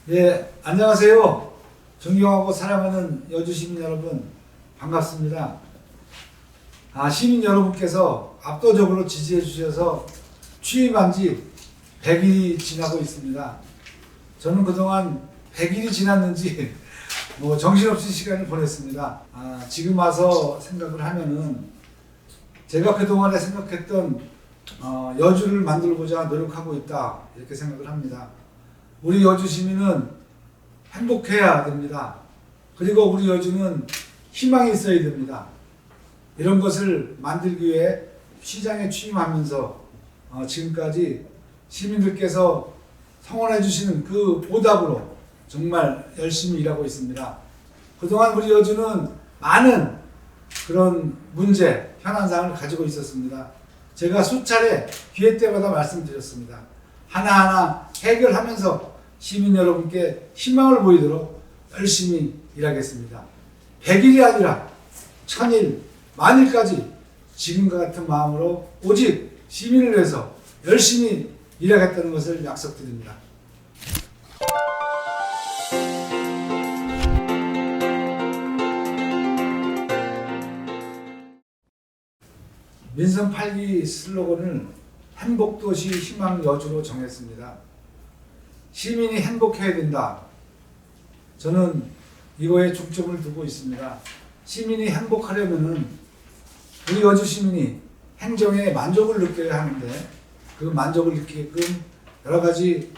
예, 안녕하세요. 존경하고 사랑하는 여주 시민 여러분, 반갑습니다. 시민 여러분께서 압도적으로 지지해 주셔서 취임한 지 100일이 지나고 있습니다. 저는 그동안 100일이 지났는지 정신없이 시간을 보냈습니다. 지금 와서 생각을 하면은 제가 그동안에 생각했던 여주를 만들고자 노력하고 있다, 이렇게 생각을 합니다. 우리 여주 시민은 행복해야 됩니다. 그리고 우리 여주는 희망이 있어야 됩니다. 이런 것을 만들기 위해 시장에 취임하면서 지금까지 시민들께서 성원해 주시는 그 보답으로 정말 열심히 일하고 있습니다. 그동안 우리 여주는 많은 그런 문제, 현안상을 가지고 있었습니다. 제가 수차례 기회 때마다 말씀드렸습니다. 하나하나 해결하면서 시민 여러분께 희망을 보이도록 열심히 일하겠습니다. 100일이 아니라 1000일, 만일까지 지금과 같은 마음으로 오직 시민을 위해서 열심히 일하겠다는 것을 약속드립니다. 민선 8기 슬로건을 행복도시 희망여주로 정했습니다. 시민이 행복해야 된다. 저는 이거에 중점을 두고 있습니다. 시민이 행복하려면은 우리 여주 시민이 행정에 만족을 느껴야 하는데, 그 만족을 느끼게끔 여러 가지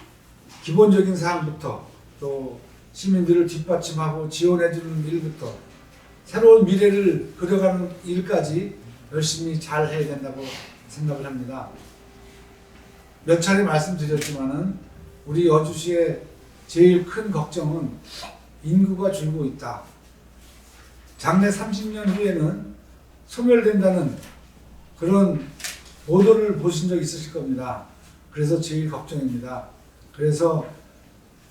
기본적인 사항부터 또 시민들을 뒷받침하고 지원해주는 일부터 새로운 미래를 그려가는 일까지 열심히 잘 해야 된다고 생각을 합니다. 몇 차례 말씀드렸지만은 우리 여주시의 제일 큰 걱정은 인구가 줄고 있다. 장래 30년 후에는 소멸된다는 그런 보도를 보신 적 있으실 겁니다. 그래서 제일 걱정입니다. 그래서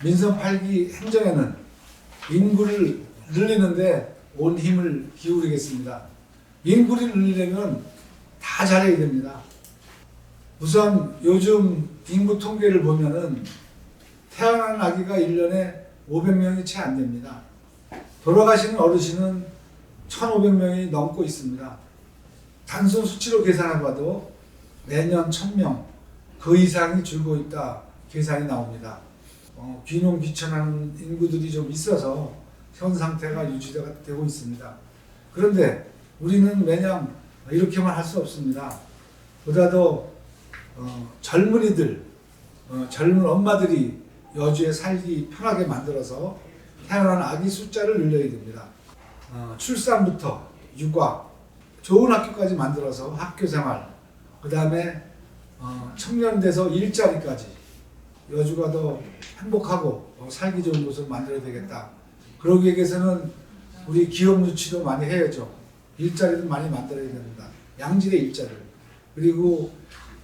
민선 8기 행정에는 인구를 늘리는데 온 힘을 기울이겠습니다. 인구를 늘리려면 다 잘해야 됩니다. 우선 요즘 인구 통계를 보면은 태어난 아기가 1년에 500명이 채 안 됩니다. 돌아가시는 어르신은 1500명이 넘고 있습니다. 단순 수치로 계산해봐도 매년 1000명 그 이상이 줄고 있다 계산이 나옵니다. 귀농 귀촌하는 인구들이 좀 있어서 현 상태가 유지가 되고 있습니다. 그런데 우리는 매년 이렇게만 할 수 없습니다. 보다 더 젊은이들, 젊은 엄마들이 여주에 살기 편하게 만들어서 태어난 아기 숫자를 늘려야 됩니다. 출산부터 육아, 좋은 학교까지 만들어서 학교 생활, 그 다음에 청년 돼서 일자리까지 여주가 더 행복하고 살기 좋은 곳을 만들어야 되겠다. 그러기 위해서는 우리 기업 유치도 많이 해야죠. 일자리도 많이 만들어야 됩니다. 양질의 일자리를. 그리고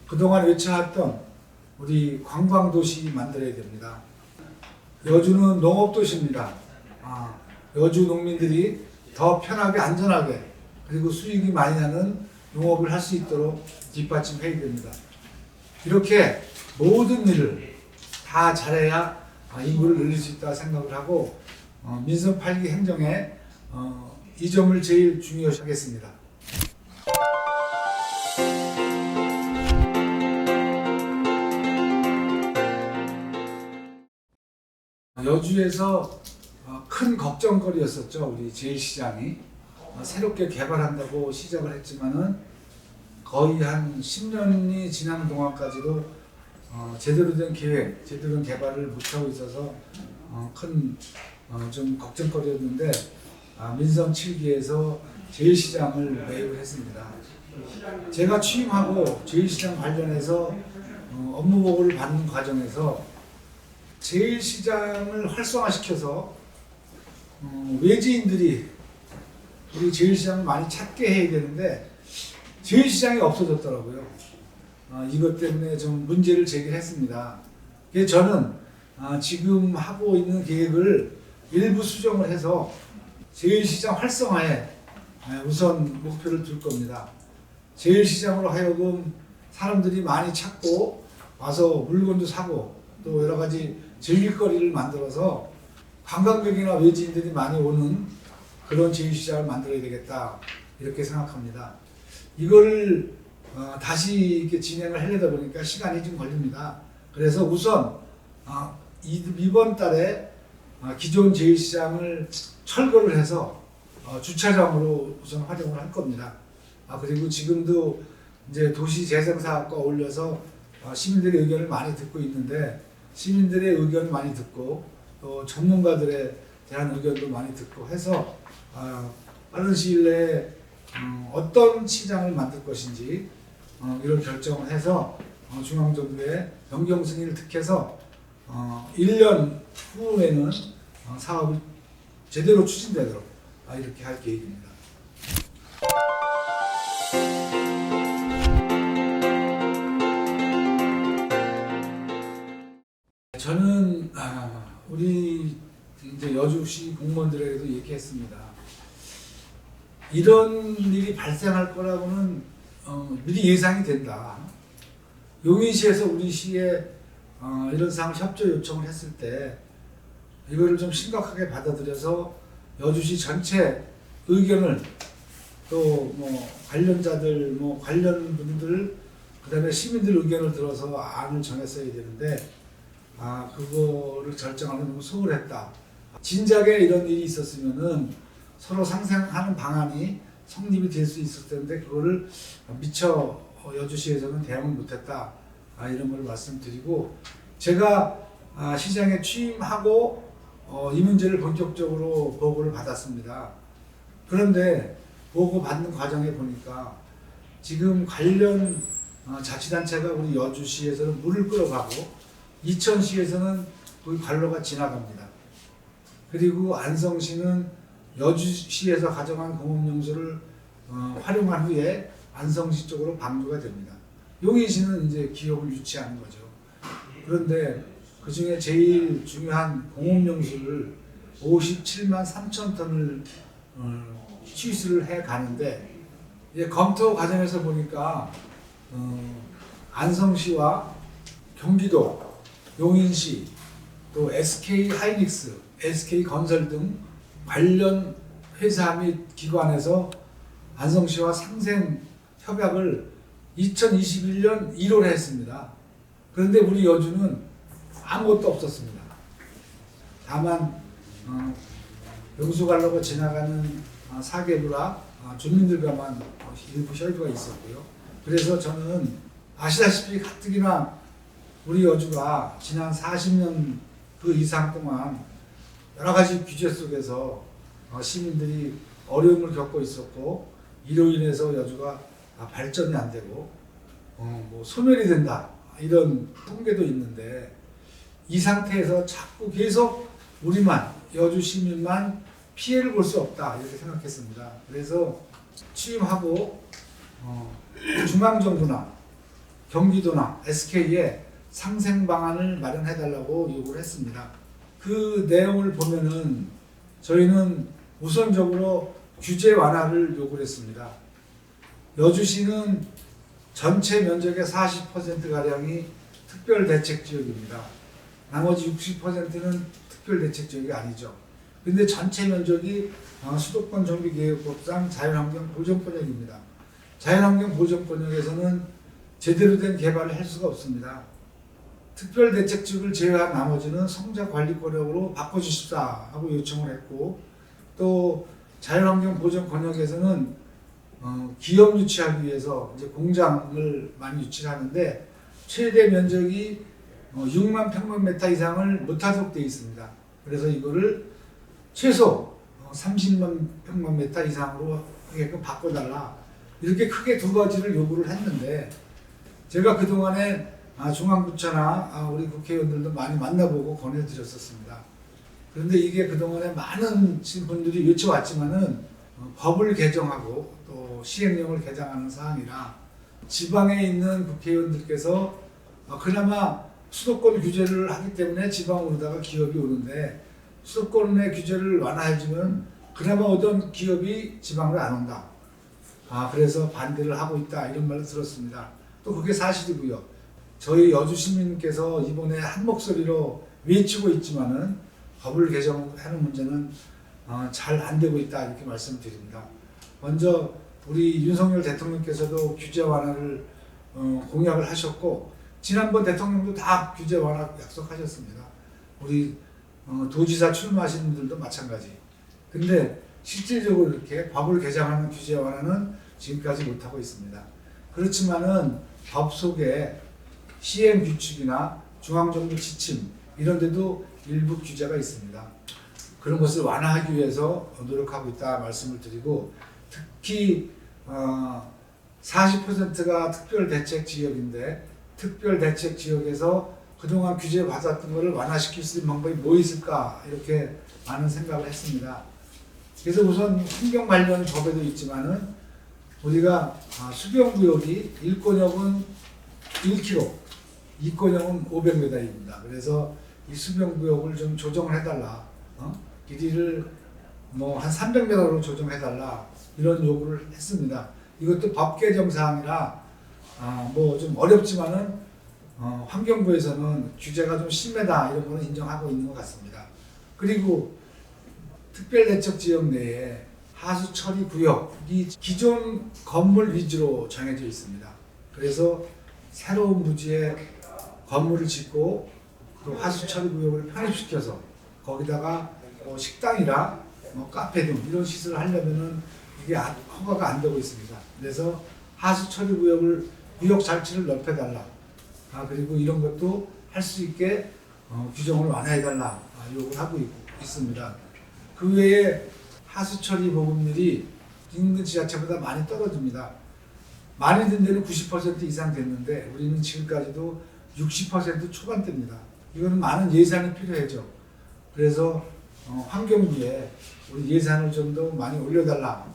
그동안 외쳐왔던 우리 관광도시 만들어야 됩니다. 여주는 농업도시입니다. 여주 농민들이 더 편하게 안전하게 그리고 수익이 많이 나는 농업을 할 수 있도록 뒷받침해야 됩니다. 이렇게 모든 일을 다 잘해야 인구를 늘릴 수 있다고 생각을 하고 민선 8기 행정에 이 점을 제일 중요시 하겠습니다. 여주에서 큰 걱정거리였었죠. 우리 제1시장이 새롭게 개발한다고 시작을 했지만은 거의 한 10년이 지난 동안까지도 제대로 된 계획, 제대로 된 개발을 못하고 있어서 큰 좀 걱정거리였는데 민선 7기에서 제1시장을 매입을 했습니다. 제가 취임하고 제1시장 관련해서 업무 보고를 받는 과정에서 제1시장을 활성화시켜서 외지인들이 우리 제1시장을 많이 찾게 해야 되는데 제1시장이 없어졌더라고요. 이것 때문에 좀 문제를 제기했습니다. 그래서 저는 지금 하고 있는 계획을 일부 수정을 해서 제1시장 활성화에 우선 목표를 둘 겁니다. 제1시장으로 하여금 사람들이 많이 찾고 와서 물건도 사고 또 여러 가지 즐길거리를 만들어서 관광객이나 외지인들이 많이 오는 그런 제휴시장을 만들어야 되겠다 이렇게 생각합니다. 이걸 다시 이렇게 진행을 하려다 보니까 시간이 좀 걸립니다. 그래서 우선 이번 달에 기존 제휴시장을 철거를 해서 주차장으로 우선 활용을 할 겁니다. 그리고 지금도 이제 도시재생사업과 어울려서 시민들의 의견을 많이 듣고 있는데, 시민들의 의견을 많이 듣고 또 전문가들에 대한 의견도 많이 듣고 해서 빠른 시일 내에 어떤 시장을 만들 것인지 이런 결정을 해서 중앙정부의 변경 승인을 득해서 1년 후에는 사업이 제대로 추진되도록 이렇게 할 계획입니다. 저는 우리 이제 여주시 공무원들에게도 얘기했습니다. 이런 일이 발생할 거라고는 미리 예상이 된다. 용인시에서 우리 시에 이런 상황 협조 요청을 했을 때 이거를 좀 심각하게 받아들여서 여주시 전체 의견을 또 관련자들 관련 분들 그다음에 시민들 의견을 들어서 안을 정했어야 되는데 그거를 결정하는 너무 소홀했다. 진작에 이런 일이 있었으면은 서로 상생하는 방안이 성립이 될 수 있을 텐데 그거를 미처 여주시에서는 대응을 못했다. 이런 걸 말씀드리고, 제가 시장에 취임하고 이 문제를 본격적으로 보고를 받았습니다. 그런데 보고 받는 과정에 보니까 지금 관련 자치단체가 우리 여주시에서는 물을 끌어가고 이천시에서는 그 관로가 지나갑니다. 그리고 안성시는 여주시에서 가져간 공업용수를 활용한 후에 안성시 쪽으로 방류가 됩니다. 용인시는 이제 기업을 유치하는 거죠. 그런데 그 중에 제일 중요한 공업용수를 57만 3천 톤을 취수를 해 가는데, 이제 검토 과정에서 보니까 안성시와 경기도, 용인시, 또 SK 하이닉스, SK 건설 등 관련 회사 및 기관에서 안성시와 상생 협약을 2021년 1월에 했습니다. 그런데 우리 여주는 아무것도 없었습니다. 다만 용수관로가 지나가는 사계부라 주민들과만 일부 협의가 있었고요. 그래서 저는 아시다시피 가뜩이나 우리 여주가 지난 40년 그 이상 동안 여러 가지 규제 속에서 시민들이 어려움을 겪고 있었고, 이로 인해서 여주가 발전이 안 되고 소멸이 된다 이런 통계도 있는데, 이 상태에서 자꾸 계속 우리만, 여주 시민만 피해를 볼 수 없다 이렇게 생각했습니다. 그래서 취임하고 중앙정부나 경기도나 SK에 상생 방안을 마련해달라고 요구를 했습니다. 그 내용을 보면은 저희는 우선적으로 규제 완화를 요구를 했습니다. 여주시는 전체 면적의 40%가량이 특별대책지역입니다. 나머지 60%는 특별대책지역이 아니죠. 근데 전체 면적이 수도권 정비계획법상 자연환경보전권역입니다. 자연환경보전권역에서는 제대로 된 개발을 할 수가 없습니다. 특별대책지역을 제외한 나머지는 성자관리권역으로 바꿔주십사 하고 요청을 했고, 또 자연환경보전권역에서는 기업 유치하기 위해서 이제 공장을 많이 유치하는데 최대 면적이 6만 평방미터 이상을 못하도록 되어 있습니다. 그래서 이거를 최소 30만 평방미터 이상으로 하게끔 바꿔달라, 이렇게 크게 두 가지를 요구를 했는데, 제가 그동안에 중앙부처나 우리 국회의원들도 많이 만나보고 권해드렸었습니다. 그런데 이게 그동안에 많은 분들이 외쳐왔지만은 법을 개정하고 또 시행령을 개정하는 사항이라 지방에 있는 국회의원들께서 그나마 수도권 규제를 하기 때문에 지방으로다가 기업이 오는데, 수도권의 규제를 완화해주면 그나마 어떤 기업이 지방으로 안 온다. 그래서 반대를 하고 있다 이런 말을 들었습니다. 또 그게 사실이고요. 저희 여주 시민께서 이번에 한 목소리로 외치고 있지만은 법을 개정하는 문제는 잘 안 되고 있다 이렇게 말씀드립니다. 먼저 우리 윤석열 대통령께서도 규제 완화를 공약을 하셨고 지난번 대통령도 다 규제 완화 약속하셨습니다. 우리 도지사 출마하신 분들도 마찬가지. 근데 실질적으로 이렇게 법을 개정하는 규제 완화는 지금까지 못하고 있습니다. 그렇지만은 법 속에 시행 규칙이나 중앙정부 지침 이런 데도 일부 규제가 있습니다. 그런 것을 완화하기 위해서 노력하고 있다 말씀을 드리고, 특히 40%가 특별대책지역인데 특별대책지역에서 그동안 규제 받았던 것을 완화시킬 수 있는 방법이 뭐 있을까 이렇게 많은 생각을 했습니다. 그래서 우선 환경 관련 법에도 있지만은 우리가 수변구역이 1권역은 1km, 2권역은 500m입니다. 그래서 이 수변구역을 좀 조정을 해달라. 길이를 뭐 한 300m로 조정해달라. 이런 요구를 했습니다. 이것도 법 개정 사항이라 뭐 좀 어렵지만은 환경부에서는 규제가 좀 심하다 이런 거는 인정하고 있는 것 같습니다. 그리고 특별대책지역 내에 하수 처리 구역이 기존 건물 위주로 정해져 있습니다. 그래서 새로운 부지에 건물을 짓고 또 하수 처리 구역을 편입시켜서 거기다가 뭐 식당이나 뭐 카페 등 이런 시설을 하려면은 이게 허가가 안 되고 있습니다. 그래서 하수 처리 구역을 구역 자체를 넓혀달라. 그리고 이런 것도 할 수 있게 규정을 완화해달라 요구를 하고 있습니다. 그 외에 하수 처리 보급률이 인근 지자체보다 많이 떨어집니다. 많이 든 데는 90% 이상 됐는데 우리는 지금까지도 60% 초반대입니다. 이거는 많은 예산이 필요하죠. 그래서 환경부에 우리 예산을 좀 더 많이 올려달라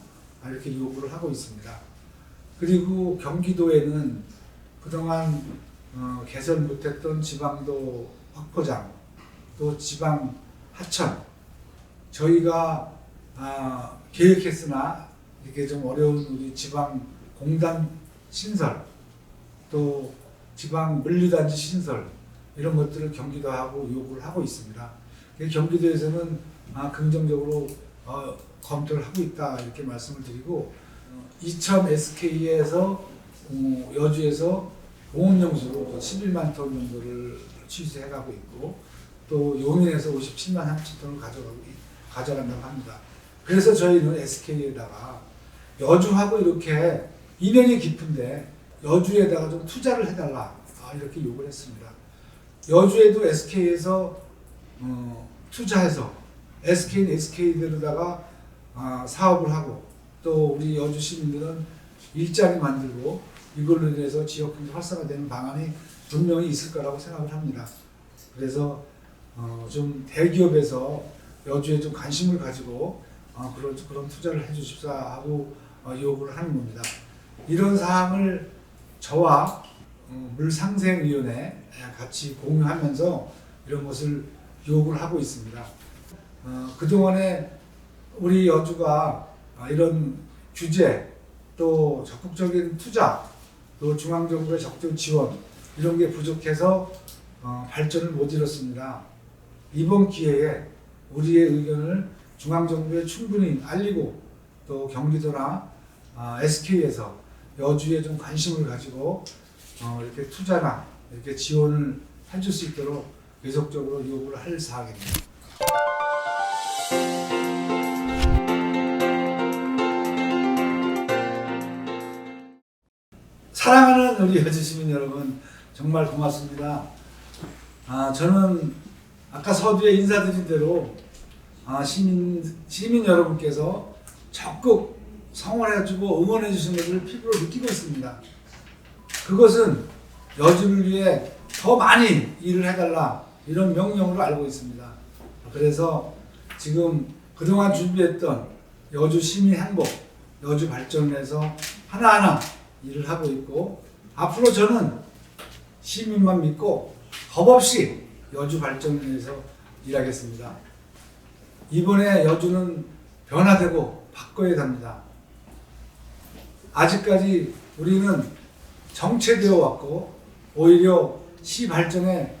이렇게 요구를 하고 있습니다. 그리고 경기도에는 그동안 개설 못했던 지방도 확보장, 또 지방 하천, 저희가 계획했으나 이게 좀 어려운 우리 지방 공단 신설, 또 지방 물류단지 신설 이런 것들을 경기도하고 요구를 하고 있습니다. 경기도에서는 긍정적으로 검토를 하고 있다 이렇게 말씀을 드리고, 이천 SK에서 여주에서 공원용수로 11만 톤 정도를 취수해가고 있고, 또 용인에서 57만 3천 톤을 가져간다고 합니다. 그래서 저희는 SK에다가 여주하고 이렇게 인연이 깊은데 여주에다가 좀 투자를 해달라 이렇게 요구를 했습니다. 여주에도 SK에서 투자해서 SK는 SK대로다가 사업을 하고, 또 우리 여주 시민들은 일자리 만들고 이걸로 인해서 지역 경제 활성화되는 방안이 분명히 있을 거라고 생각을 합니다. 그래서 좀 대기업에서 여주에 좀 관심을 가지고 그런 투자를 해주십사 하고 요구를 하는 겁니다. 이런 사항을 저와 물상생위원회 같이 공유하면서 이런 것을 요구를 하고 있습니다. 그동안에 우리 여주가 이런 규제, 또 적극적인 투자, 또 중앙정부의 적극 지원 이런 게 부족해서 발전을 못 이뤘습니다. 이번 기회에 우리의 의견을 중앙정부에 충분히 알리고, 또 경기도나 SK에서 여주에 좀 관심을 가지고 이렇게 투자나 이렇게 지원을 해줄 수 있도록 계속적으로 요구를 할 사항입니다. 사랑하는 우리 여주 시민 여러분, 정말 고맙습니다. 저는 아까 서두에 인사드린 대로 시민 여러분께서 적극 성원해주고 응원해주신 것을 피부로 느끼고 있습니다. 그것은 여주를 위해 더 많이 일을 해달라 이런 명령으로 알고 있습니다. 그래서 지금 그동안 준비했던 여주 시민 행복, 여주 발전을 해서 하나하나 일을 하고 있고, 앞으로 저는 시민만 믿고 겁 없이 여주 발전을 위해서 일하겠습니다. 이번에 여주는 변화되고 바꿔야 합니다. 아직까지 우리는 정체되어 왔고 오히려 시 발전에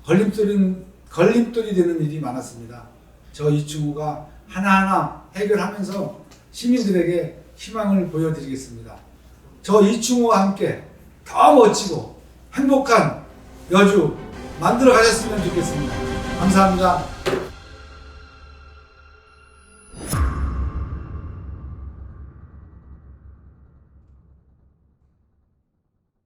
걸림돌이 되는 일이 많았습니다. 저 이충우가 하나하나 해결하면서 시민들에게 희망을 보여드리겠습니다. 저 이충우와 함께 더 멋지고 행복한 여주 만들어 가셨으면 좋겠습니다. 감사합니다.